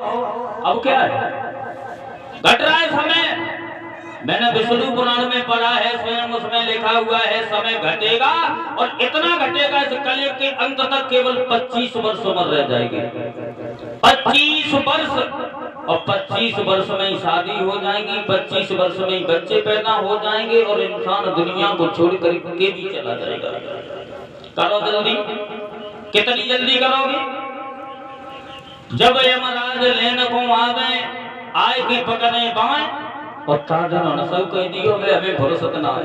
अब क्या है, घट रहा है समय। मैंने विष्णु पुराण में पढ़ा है, स्वयं उसमें लिखा हुआ है समय घटेगा और इतना घटेगा इस कलयुग के अंत तक केवल 25 वर्ष उम्र रह जाएगी। 25 वर्ष, और 25 वर्ष में ही शादी हो जाएगी, 25 वर्ष में ही बच्चे पैदा हो जाएंगे और इंसान दुनिया को छोड़ करके भी चला जाएगा। करो जल्दी, कितनी जल्दी करोगे? जब यमराज लेने को आए कि पकड़े बाएं और ताजन सब कह दियो हमें फुर्सत ना है।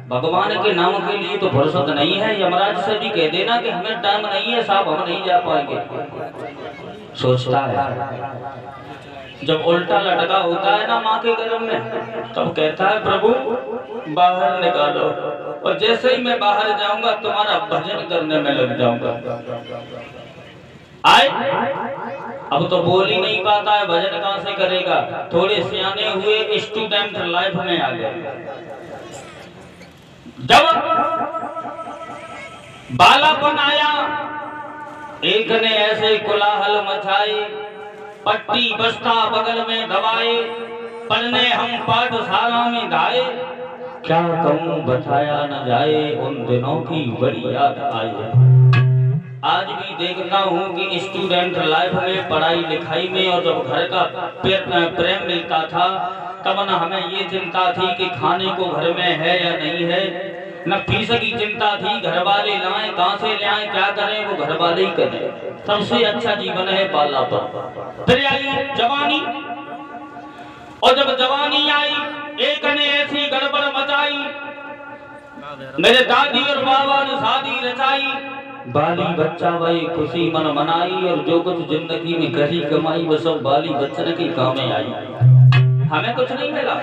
भगवान के नाम के लिए तो फुर्सत नहीं है। यमराज से भी कह देना कि हमें टाइम नहीं है साहब, हम नहीं जा पाएंगे। सोचता है जब उल्टा लटका होता है ना माँ के गर्भ में, तब कहता है प्रभु बाहर निकालो, और जैसे ही मैं बाहर जाऊंगा तुम्हारा भजन करने में लग जाऊंगा। आए अब तो बोल ही नहीं पाता है, भजन कहां से करेगा। थोड़े सियाने हुए, स्टूडेंट लाइफ में आ गए। जब बालापन आया, एक ने ऐसे कोलाहल मचाई, पट्टी बस्ता बगल में दबाए, पढ़ने हम पाठशाला में गाए, क्या कहूं बताया न जाए, उन दिनों की बड़ी याद आई। आज भी देखता हूँ कि स्टूडेंट लाइफ में, पढ़ाई लिखाई में, और जब घर का प्रेम मिलता था तब न हमें ये चिंता थी कि खाने को घर में है या नहीं है, न फीस की चिंता थी, घर वाले लाएं कहाँ से ले आए, क्या करें, वो घर वाले ही करें। सबसे अच्छा जीवन है बालापन। फिर आई जवानी, और जब जवानी आई एक ने ऐसी गड़बड़ मचाई, मेरे दादी और बाबा ने शादी रचाई, बाली बच्चा वही खुशी मन मनाई, और जो कुछ जिंदगी में करी कमाई वो सब बाली बच्चन की काम में आई। हमें कुछ नहीं मिला।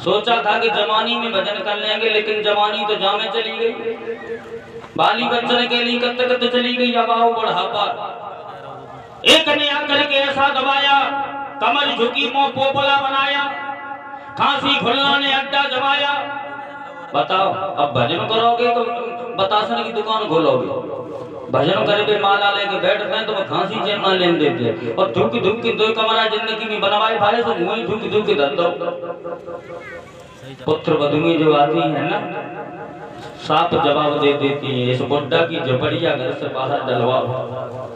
सोचा था कि जवानी में भजन कर लेंगे, लेकिन जवानी तो जामे चली गई। बाली बच्चन के लिए कब तक चली गई, अब आओ बुढ़ापा। एक ने आकर के ऐसा दबाया, कमर झुकी मुंह पोपला बनाया, खांसी खुलना ने अड्डा जमाया। बताओ अब भजन करोगे तो बतासन की दुकान खोलोगे, भजन करके माला लेके बैठते हैं तो वो खांसी चेतना लेन देते, और धुक धुक के 2 कमरा जिंदगी में बनवाए भाई तो मुंह धुक धुक के धर दो। पुत्र वधु जो आती है ना, साफ जवाब दे देती है, इस बुड्ढा की झपड़िया घर से बाहर डलवाओ।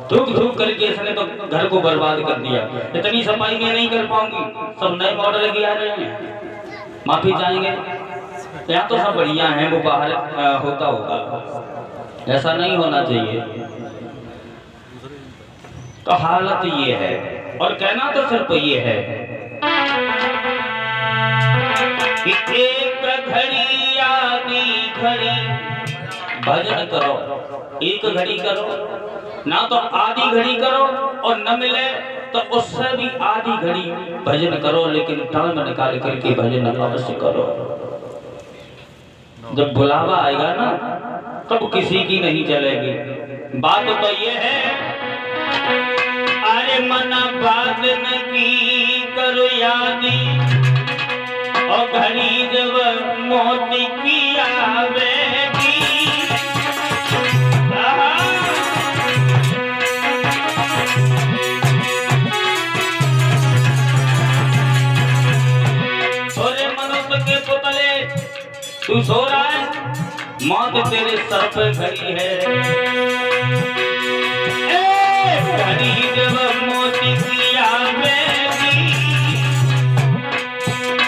धुक धुक करके इसने तो घर को बर्बाद कर दिया। इतनी सफाई में नहीं कर पाऊंगी, सब नए मॉडल की आ रहे हैं, माफी चाहेंगे। यहाँ तो सब बढ़िया है, वो बाहर होता होगा, ऐसा नहीं होना चाहिए। तो हालत ये है, और कहना तो सिर्फ ये है कि एक घड़ी आधी घड़ी भजन करो, एक घड़ी करो ना तो आधी घड़ी करो, और न मिले तो उससे भी आधी घड़ी भजन करो, लेकिन टाइम निकाल करके भजन अवश्य करो। जब बुलावा आएगा ना तब किसी की नहीं चलेगी। बात तो ये है, अरे मना बात न की करो यादी, और घड़ी जब मोती की आवेगी, अरे मनुष्य के पुतले तू सो रहा है, मौत तेरे सर पे खड़ी है। घड़ी जब मोती की आवेगी,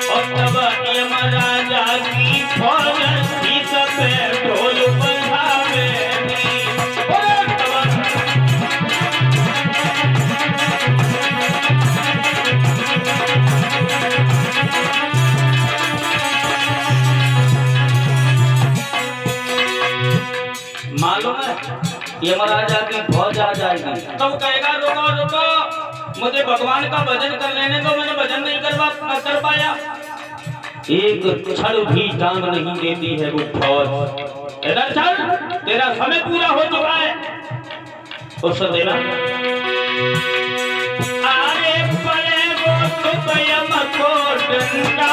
और तब यमराजा की फौज शीश पे ढोल बजावेगी। मालूम है यमराजा की फौज आ जाएगी, तब कहेगा रुको रुको, मुझे भगवान का भजन कर लेने दो, मैंने भजन नहीं कर पाया। एक क्षण भी टांग नहीं देती है वो फौज। इधर चल, तेरा समय पूरा हो चुका है, उस देना। आरे पड़े वो तो यमकोटंडा,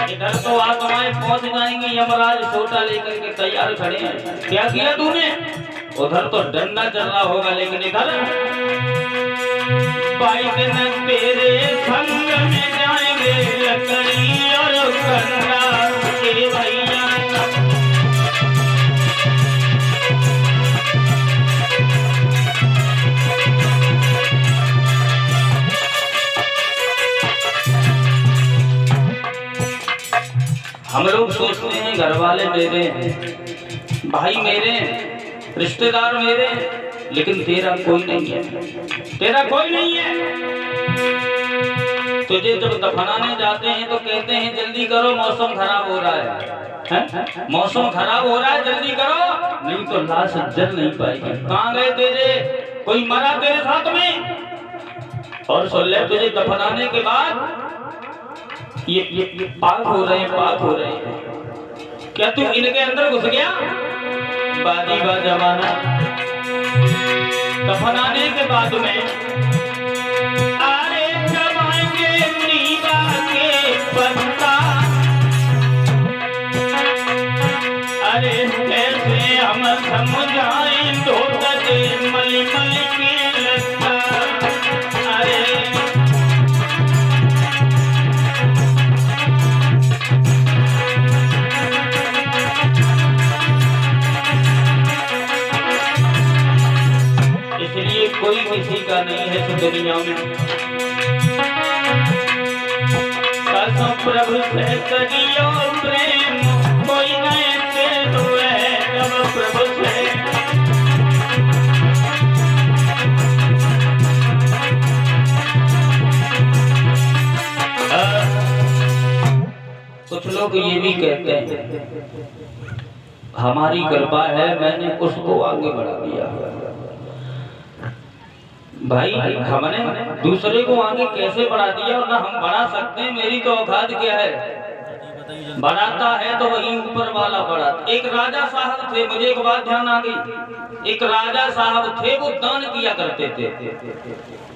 इधर तो आत्माएं पहुंच जाएंगी, यमराज सोटा लेकर के तैयार खड़े हैं। क्या किया तूने? उधर तो डंडा चल रहा होगा, लेकिन इधर बाई दिन तेरे संग में जाएंगे लकड़ी और कंगा के भैया। हम लोग सोचते हैं घर वाले मेरे, भाई मेरे, रिश्तेदार मेरे, लेकिन तेरा कोई नहीं है, तेरा कोई नहीं है। तुझे जब दफनाने जाते हैं तो कहते हैं जल्दी करो मौसम खराब हो रहा है, मौसम खराब हो रहा है जल्दी करो, नहीं तो लाश जल नहीं पाएगी। कहाँ गए तेरे, कोई मरा तेरे साथ में? और सुन ले, तुझे दफनाने के बाद ये पाक हो रहे हैं, पाक हो रहे हैं। क्या तू इनके अंदर घुस गया? बाजी बा जमाना। दफनाने के बाद में अरे चबाएंगे नीबा के पत्ता, अरे कैसे हम समझाएं तो दे मली मली के लगता। अरे कोई किसी का नहीं है इस दुनिया में। कसम प्रभु से करियो प्रेम, कोई नहीं से हुए जब प्रभु से। कुछ लोग ये भी कहते हैं हमारी कृपा है, मैंने उसको आगे बढ़ा दिया। भाई हमने दूसरे को आगे कैसे बढ़ा दिया और ना हम बढ़ा सकते हैं? मेरी तो औकात क्या है? बढ़ाता है तो वही ऊपर वाला बढ़ाता। एक राजा साहब थे, मुझे एक बात ध्यान आ गई। एक राजा साहब थे, वो दान किया करते थे।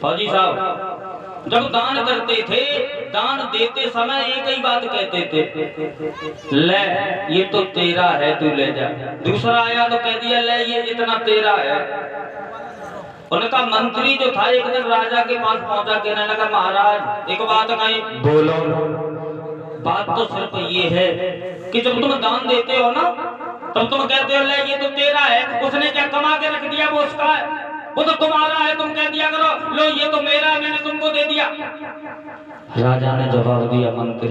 फौजी साहब जब दान करते थे, दान देते समय एक ही बात कहते थे, ले ये तो तेरा है, तू ले जा। दूसरा आया तो कह दिया ले ये इतना तेरा है। उनका मंत्री जो था एक दिन राजा के पास पहुंचा, कहने लगा महाराज एक बात कहीं बोलो। बात तो सिर्फ ये है कि जब तुम दान देते हो ना, तब तुम कहते हो ले ये तो तेरा है। उसने क्या कमा के रख दिया? वो उसका है, वो तो तुम्हारा है। तुम कह दिया करो लो ये तो मेरा है, मैंने तुमको दे दिया। राजा ने जवाब दिया मंत्री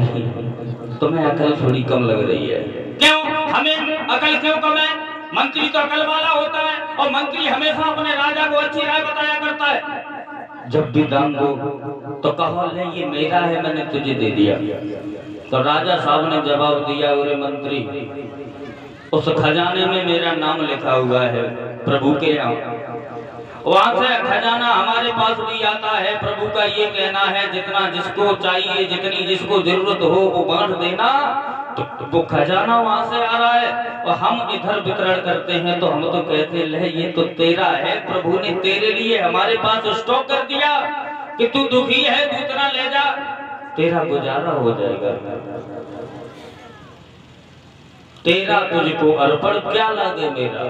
तुम्हें अकल थोड़ी कम लग रही है। क्यों? हमें अकल क्यों कम है? मंत्री तो अकल वाला होता है और मंत्री हमेशा अपने राजा को अच्छी राय बताया करता है। जब भी दान दो तो कहो ले ये मेरा है, मैंने तुझे दे दिया। तो राजा साहब ने जवाब दिया अरे मंत्री उस खजाने में मेरा नाम लिखा हुआ है प्रभु के यहाँ। वहां से खजाना हमारे पास भी आता है। प्रभु का ये कहना है जितना जिसको चाहिए, जितनी जिसको जरूरत हो वो बांट देना। तो वो खजाना वहां से आ रहा है और हम इधर वितरण करते हैं तो हम तो कहते हैं ये तो तेरा है, प्रभु ने तेरे लिए हमारे पास स्टॉक कर दिया कि तू दुखी है तू इतना ले जा, तेरा गुजारा हो जाएगा। तेरा तुझको अर्पण क्या लागे मेरा।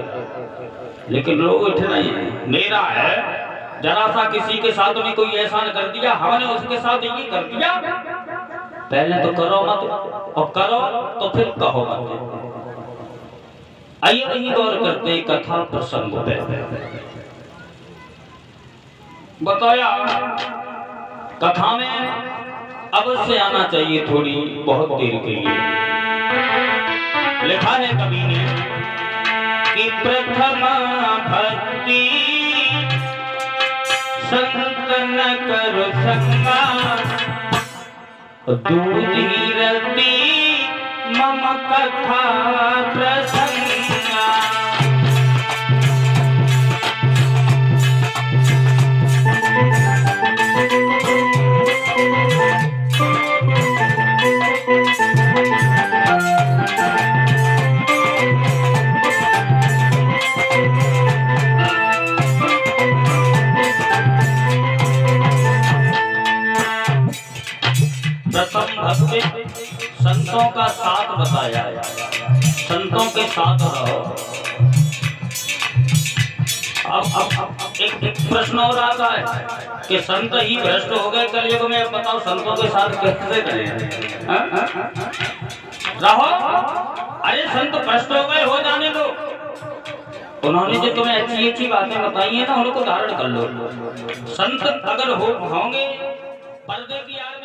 लेकिन लोग इतना ही मेरा है, जरा सा किसी के साथ में कोई एहसान कर दिया, हमने उसके साथ ये कर दिया। पहले तो करो मत और करो तो फिर कहो मत। आइए नहीं गौर करते कथा प्रसंग पे। बताया कथा में अवश्य आना चाहिए थोड़ी बहुत देर के लिए। लिखा है कवि ने कि प्रथमा भक्ति संत न करो संगा, दूधी रति मम कथा प्रसंगा। प्रथम भक्ति संतों का साथ बताया, संतों के साथ रहो। अब एक प्रश्न और आता है कि संत ही भ्रष्ट हो गए कलयुग में, अब बताओ संतों के साथ कैसे करें? रहो, अरे संत भ्रष्ट हो गए, हो जाने दो। उन्होंने जो तुम्हें अच्छी अच्छी बातें बताई है ना, उनको धारण कर लो। संत अगर होंगे पर्दे की आड़